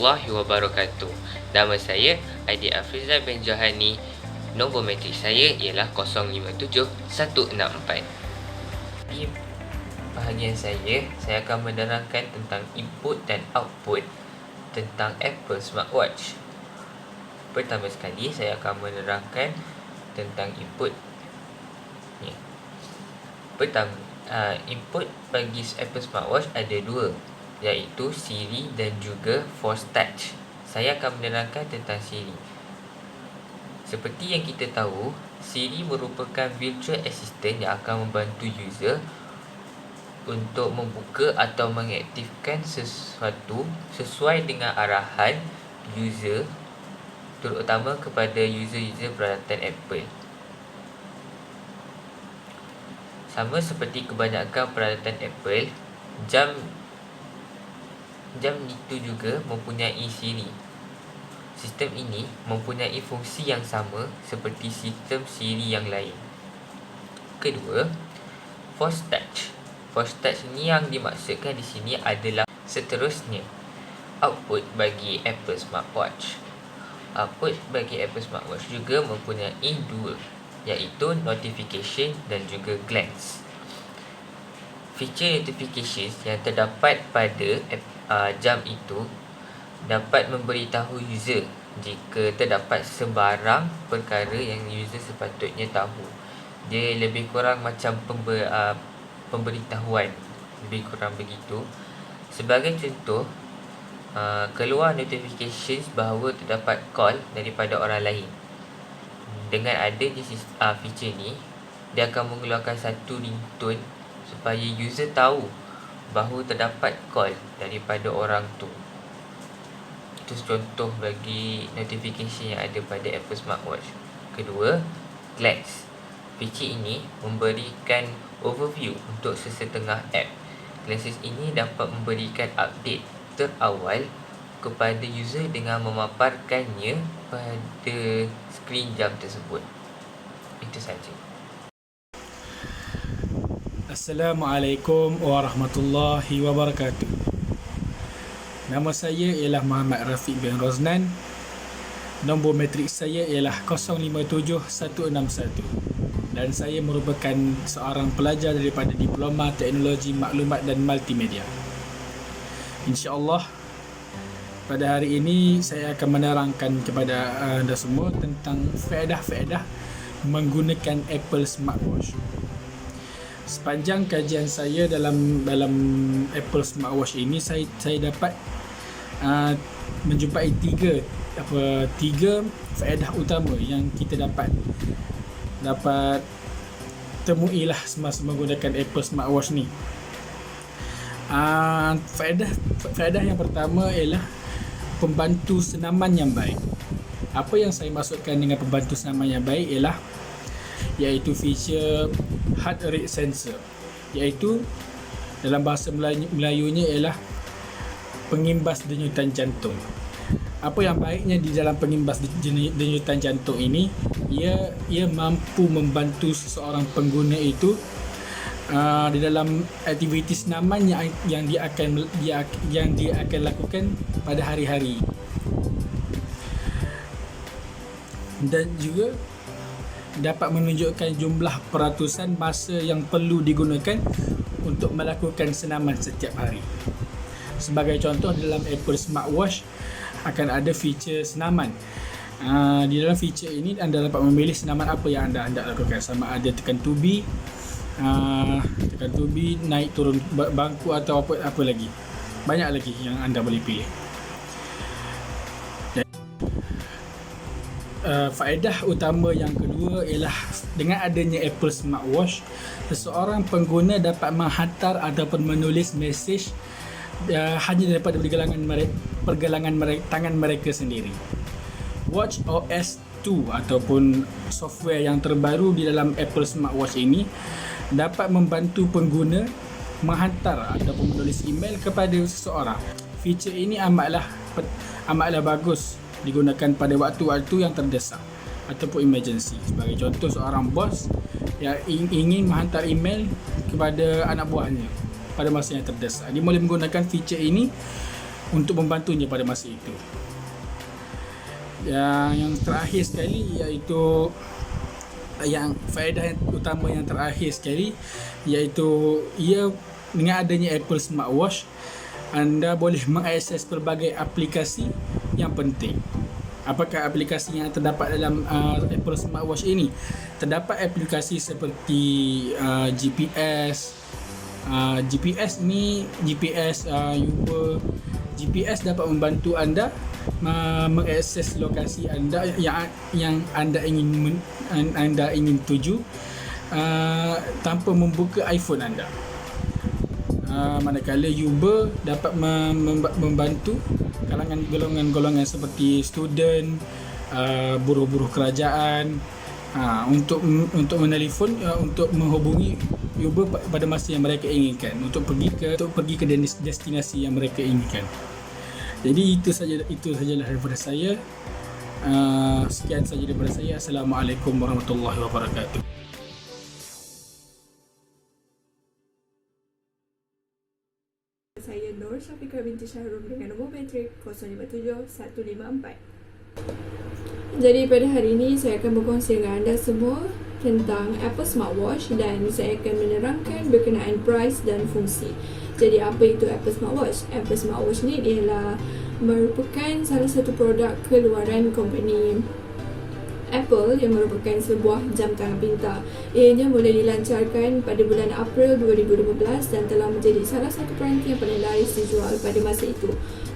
warahmatullahi wabarakatuh. Nama saya Aidil Afrizal bin Johani. Nombor metrik saya ialah 057164. Di bahagian saya akan menerangkan tentang input dan output tentang Apple Smartwatch. Pertama sekali saya akan menerangkan tentang input. Pertama, input bagi Apple Smartwatch ada dua, iaitu Siri dan juga Force Touch. Saya akan menerangkan tentang Siri. Seperti yang kita tahu, Siri merupakan virtual assistant yang akan membantu user untuk membuka atau mengaktifkan sesuatu sesuai dengan arahan user, terutama kepada user-user peralatan Apple. Sama seperti kebanyakan peralatan Apple, jam itu juga mempunyai Siri. Sistem ini mempunyai fungsi yang sama seperti sistem Siri yang lain. Kedua, Force Touch. Force Touch ini yang dimaksudkan di sini adalah seterusnya output bagi Apple Smartwatch. Output bagi Apple Smartwatch juga mempunyai dua, iaitu notification dan juga glance. Feature notifications yang terdapat pada jam itu dapat memberitahu user jika terdapat sebarang perkara yang user sepatutnya tahu. Dia lebih kurang macam pemberitahuan, lebih kurang begitu. Sebagai contoh, keluar notifications bahawa terdapat call daripada orang lain. Dengan adanya feature ni, dia akan mengeluarkan satu ringtone supaya user tahu bahawa terdapat call daripada orang tu. Itu contoh bagi notification yang ada pada Apple Smartwatch. Kedua, Glance. Feature ini memberikan overview untuk sesetengah app. Glances ini dapat memberikan update terawal kepada user dengan memaparkannya pada skrin jam tersebut. Itu saja. Assalamualaikum warahmatullahi wabarakatuh. Nama saya ialah Muhammad Rafiq bin Roznan. Nombor metrik saya ialah 057161. Dan saya merupakan seorang pelajar daripada Diploma Teknologi Maklumat dan Multimedia. InsyaAllah, pada hari ini saya akan menerangkan kepada anda semua tentang faedah-faedah menggunakan Apple Smartwatch. Sepanjang kajian saya dalam Apple Smartwatch ini, saya dapat menjumpai tiga faedah utama yang kita dapat temuilah semasa menggunakan Apple Smartwatch ni. Faedah yang pertama ialah pembantu senaman yang baik. Apa yang saya maksudkan dengan pembantu senaman yang baik ialah iaitu feature heart rate sensor, iaitu dalam bahasa Melayunya ialah pengimbas denyutan jantung. Apa yang baiknya di dalam pengimbas denyutan jantung ini, ia mampu membantu seseorang pengguna itu di dalam aktiviti senaman yang dia akan lakukan pada hari-hari, dan juga dapat menunjukkan jumlah peratusan masa yang perlu digunakan untuk melakukan senaman setiap hari. Sebagai contoh, dalam Apple Smartwatch akan ada feature senaman. Di dalam feature ini anda dapat memilih senaman apa yang anda lakukan, sama ada tekan tubi, naik turun bangku atau apa lagi. Banyak lagi yang anda boleh pilih. Faedah utama yang kedua ialah dengan adanya Apple Smartwatch, seseorang pengguna dapat menghantar ataupun menulis mesej hanya daripada pergelangan tangan mereka sendiri. Watch OS 2 ataupun software yang terbaru di dalam Apple Smartwatch ini dapat membantu pengguna menghantar ataupun menulis email kepada seseorang. Feature ini amatlah bagus digunakan pada waktu-waktu yang terdesak ataupun emergency. Sebagai contoh, seorang bos yang ingin menghantar email kepada anak buahnya pada masa yang terdesak, dia boleh menggunakan feature ini untuk membantunya pada masa itu. Yang terakhir sekali iaitu yang faedah utama yang terakhir sekali iaitu ia dengan adanya Apple Smartwatch, anda boleh mengakses pelbagai aplikasi yang penting. Apakah aplikasi yang terdapat dalam Apple Smartwatch ini? Terdapat aplikasi seperti GPS. GPS ni Uber. GPS dapat membantu anda mengakses lokasi anda yang anda ingin tuju tanpa membuka iPhone anda. Manakala Uber dapat membantu kalangan golongan seperti student, buruh-buruh kerajaan untuk menelefon, untuk menghubungi Uber pada masa yang mereka inginkan, untuk pergi ke destinasi yang mereka inginkan. Jadi itu sajalah daripada saya. Sekian saja daripada saya. Assalamualaikum warahmatullahi wabarakatuh. Saya Nur Syafiqah binti Syahrul dengan nombor metrik 057154. Jadi pada hari ini saya akan berkongsi dengan anda semua tentang Apple Smartwatch dan saya akan menerangkan berkenaan price dan fungsi. Jadi apa itu Apple Smartwatch? Apple Smartwatch ni ialah merupakan salah satu produk keluaran company Apple yang merupakan sebuah jam tangan pintar. Ianya mula dilancarkan pada bulan April 2015 dan telah menjadi salah satu peranti yang paling laris dijual pada masa itu.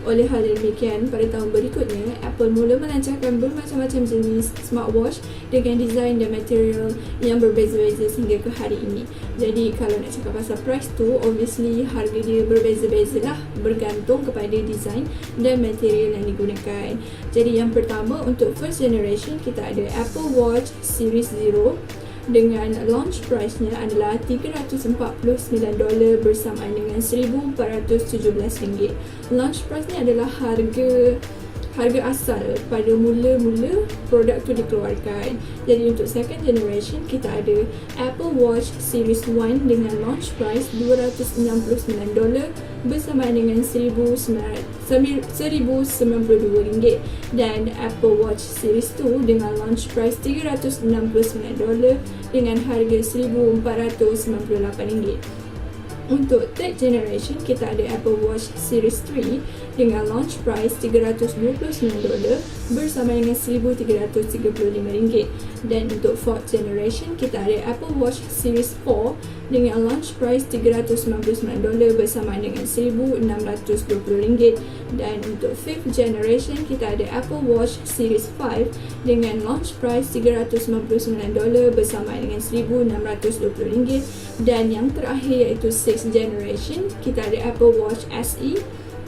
Oleh hal demikian, pada tahun berikutnya, Apple mula melancarkan bermacam-macam jenis smartwatch dengan desain dan material yang berbeza-beza sehingga ke hari ini. Jadi kalau nak cakap pasal price tu, obviously harga dia berbeza-beza lah bergantung kepada desain dan material yang digunakan. Jadi yang pertama, untuk first generation, kita ada Apple Watch Series 0 dengan launch price-nya adalah $349 bersamaan dengan $1,417. Launch price ni adalah harga asal pada mula-mula produk tu dikeluarkan. Jadi untuk second generation kita ada Apple Watch Series 1 dengan launch price $269 bersamaan dengan $1,092 dan Apple Watch Series 2 dengan launch price $369 dengan harga $1,498. Untuk third generation, kita ada Apple Watch Series 3 dengan launch price $329 bersama dengan $1,335. Dan untuk fourth generation, kita ada Apple Watch Series 4 dengan launch price $399 bersama dengan $1,620. Dan untuk fifth generation, kita ada Apple Watch Series 5 dengan launch price $399 bersama dengan $1,620. Dan yang terakhir iaitu sixth generation, kita ada Apple Watch SE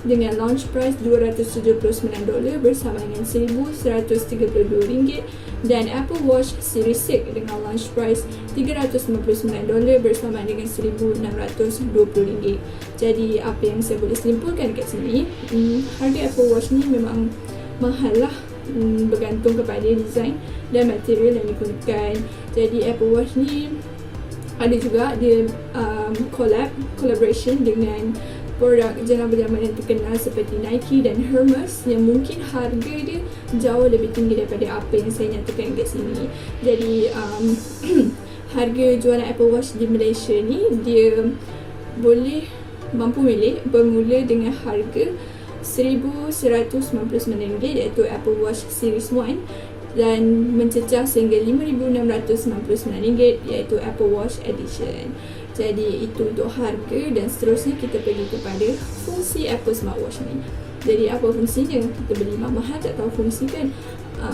dengan launch price $279 bersama dengan $1,132. Dan Apple Watch Series 6 dengan launch price $399 bersama dengan $1,620. Jadi apa yang saya boleh simpulkan kat sini, harga Apple Watch ni memang mahal lah, bergantung kepada design dan material yang digunakan. Jadi Apple Watch ni ada juga dia collaboration dengan produk jenama-jenama yang terkenal seperti Nike dan Hermes yang mungkin harga dia jauh lebih tinggi daripada apa yang saya nyatakan kat sini. Jadi harga jualan Apple Watch di Malaysia ni dia boleh mampu milik bermula dengan harga RM1,199 iaitu Apple Watch Series 1 dan mencecah sehingga RM5,699 iaitu Apple Watch Edition. Jadi itu untuk harga dan seterusnya kita pergi kepada fungsi Apple Smartwatch ni. Jadi apa fungsinya? Kita beli mahal tak tahu fungsi kan?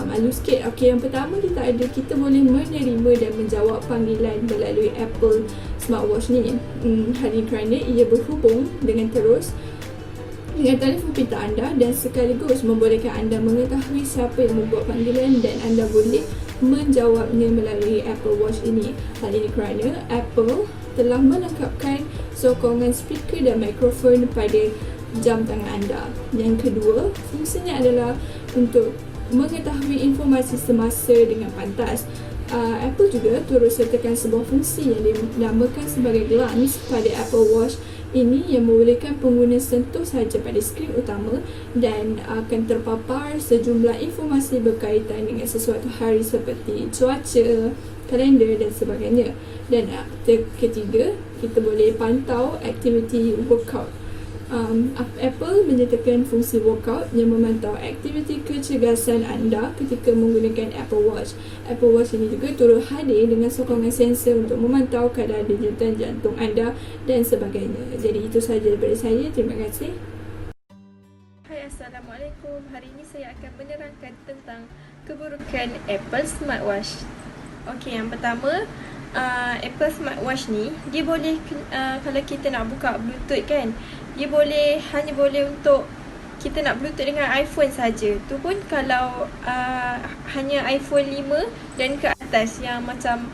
Malu sikit. Okey, yang pertama kita boleh menerima dan menjawab panggilan melalui Apple Smartwatch ni. Hal ini kerana ia berhubung dengan terus dengan telefon pintar anda dan sekaligus membolehkan anda mengetahui siapa yang membuat panggilan dan anda boleh menjawabnya melalui Apple Watch ini. Hal ini kerana Apple telah melengkapkan sokongan speaker dan mikrofon pada jam tangan anda. Yang kedua, fungsinya adalah untuk mengetahui informasi semasa dengan pantas. Apple juga turut sertakan sebuah fungsi yang dinamakan sebagai glance pada Apple Watch Ini yang membolehkan pengguna sentuh sahaja pada skrin utama dan akan terpapar sejumlah informasi berkaitan dengan sesuatu hari seperti cuaca, kalender dan sebagainya. Dan ketiga, kita boleh pantau aktiviti workout. Apple menyertakan fungsi workout yang memantau aktiviti kecergasan anda ketika menggunakan Apple Watch. Apple Watch ini juga turut hadir dengan sokongan sensor untuk memantau kadar denyutan jantung anda dan sebagainya. Jadi itu sahaja daripada saya. Terima kasih. Hai, Assalamualaikum. Hari ini saya akan menerangkan tentang keburukan Apple Smartwatch. Okey, yang pertama, Apple Smartwatch ni dia boleh kalau kita nak buka Bluetooth kan, dia hanya boleh untuk kita nak Bluetooth dengan iPhone saja. Tu pun kalau hanya iPhone 5 dan ke atas, yang macam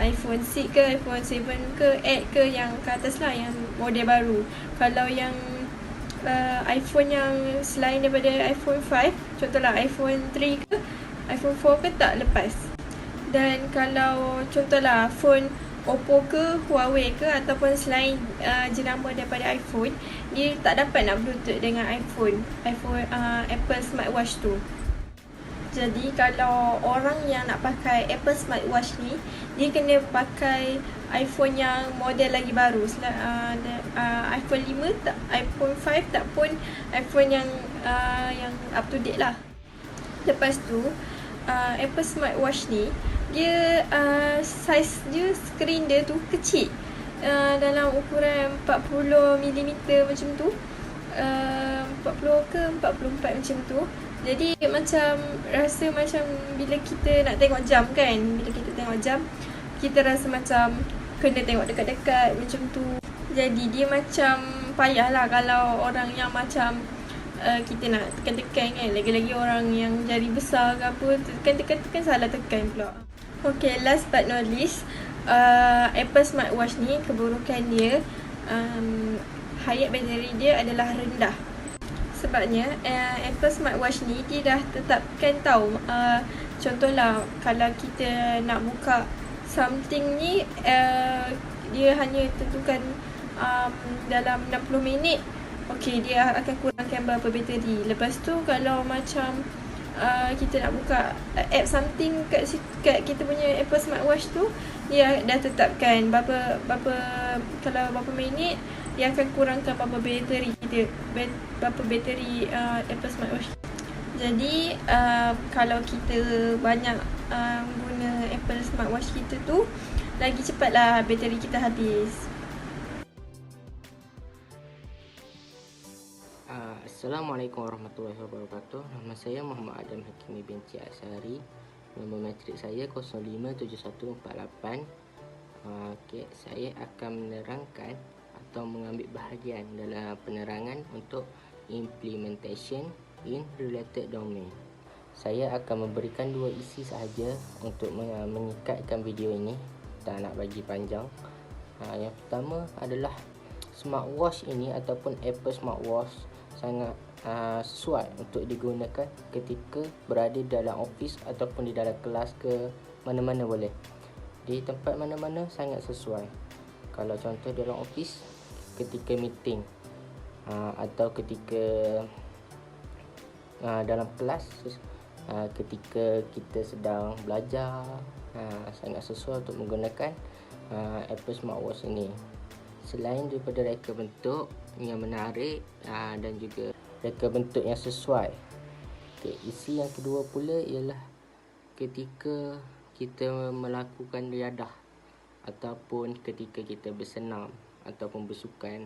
iPhone 6 ke, iPhone 7 ke, 8 ke, yang ke atas lah, yang model baru. Kalau yang iPhone yang selain daripada iPhone 5, contohlah iPhone 3 ke, iPhone 4 ke, tak lepas. Dan kalau contohlah phone Oppo ke, Huawei ke, ataupun selain jenama daripada iPhone, dia tak dapat nak Bluetooth dengan Apple Smartwatch tu. Jadi kalau orang yang nak pakai Apple Smartwatch ni, dia kena pakai iPhone yang model lagi baru, iPhone 5 tak, iPhone 5 tak pun iPhone yang up to date lah. Lepas tu Apple Smartwatch ni, dia saiz dia, skrin dia tu kecil, dalam ukuran 40mm macam tu, 40 ke 44 macam tu. Jadi macam rasa macam bila kita nak tengok jam kan, bila kita tengok jam, kita rasa macam kena tengok dekat-dekat macam tu. Jadi dia macam payah lah kalau orang yang macam kita nak tekan-tekan kan, lagi-lagi orang yang jari besar ke apa, tekan salah tekan pula. Okay, last but not least, Apple Smartwatch ni keburukan dia, hayat bateri dia adalah rendah. Sebabnya Apple Smartwatch ni dia dah tetapkan tahu, contohlah kalau kita nak buka something ni, dia hanya tentukan dalam 60 minit. Okey, dia akan kurangkan berapa bateri. Lepas tu kalau macam kita nak buka app something kat kita punya Apple Smartwatch tu, dia dah tetapkan kalau berapa minit dia akan kurangkan berapa bateri kita, berapa bateri Apple Smartwatch. Jadi kalau kita banyak guna Apple Smartwatch kita tu, lagi cepatlah bateri kita habis. Assalamualaikum warahmatullahi wabarakatuh. Nama saya Muhammad Adam Hakimi binti Asari. Nombor matrik saya 057148. Okey, saya akan menerangkan atau mengambil bahagian dalam penerangan untuk implementation in related domain. Saya akan memberikan dua isi sahaja untuk menyingkatkan video ini, tak nak bagi panjang. Yang pertama adalah smartwatch ini ataupun Apple Smartwatch sangat sesuai untuk digunakan ketika berada dalam office ataupun di dalam kelas ke mana-mana boleh. Di tempat mana-mana sangat sesuai. Kalau contoh dalam office, ketika meeting atau ketika dalam kelas, ketika kita sedang belajar, sangat sesuai untuk menggunakan Apple Smartwatch ini. Selain daripada reka bentuk yang menarik dan juga reka bentuk yang sesuai. Okay, isi yang kedua pula ialah ketika kita melakukan riadah ataupun ketika kita bersenam ataupun bersukan.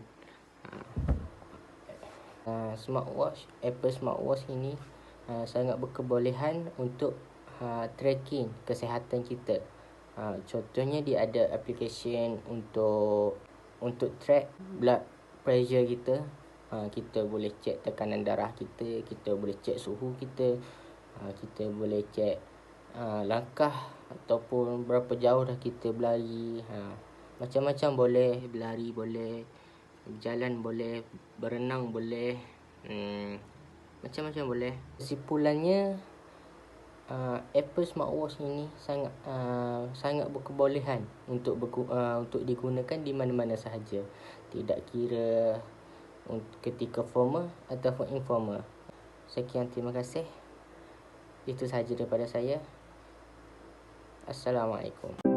Apple Smartwatch ini sangat berkebolehan untuk tracking kesihatan kita. Contohnya dia ada application untuk track blood pressure kita. Kita boleh cek tekanan darah kita, kita boleh cek suhu kita, kita boleh cek langkah ataupun berapa jauh dah kita berlari. Macam-macam boleh, berlari boleh, berjalan boleh, berenang boleh, macam-macam boleh. Kesimpulannya, Apple smartwatch ini sangat berkebolehan untuk digunakan di mana-mana sahaja, tidak kira ketika formal ataupun informal. Sekian, terima kasih. Itu sahaja daripada saya. Assalamualaikum.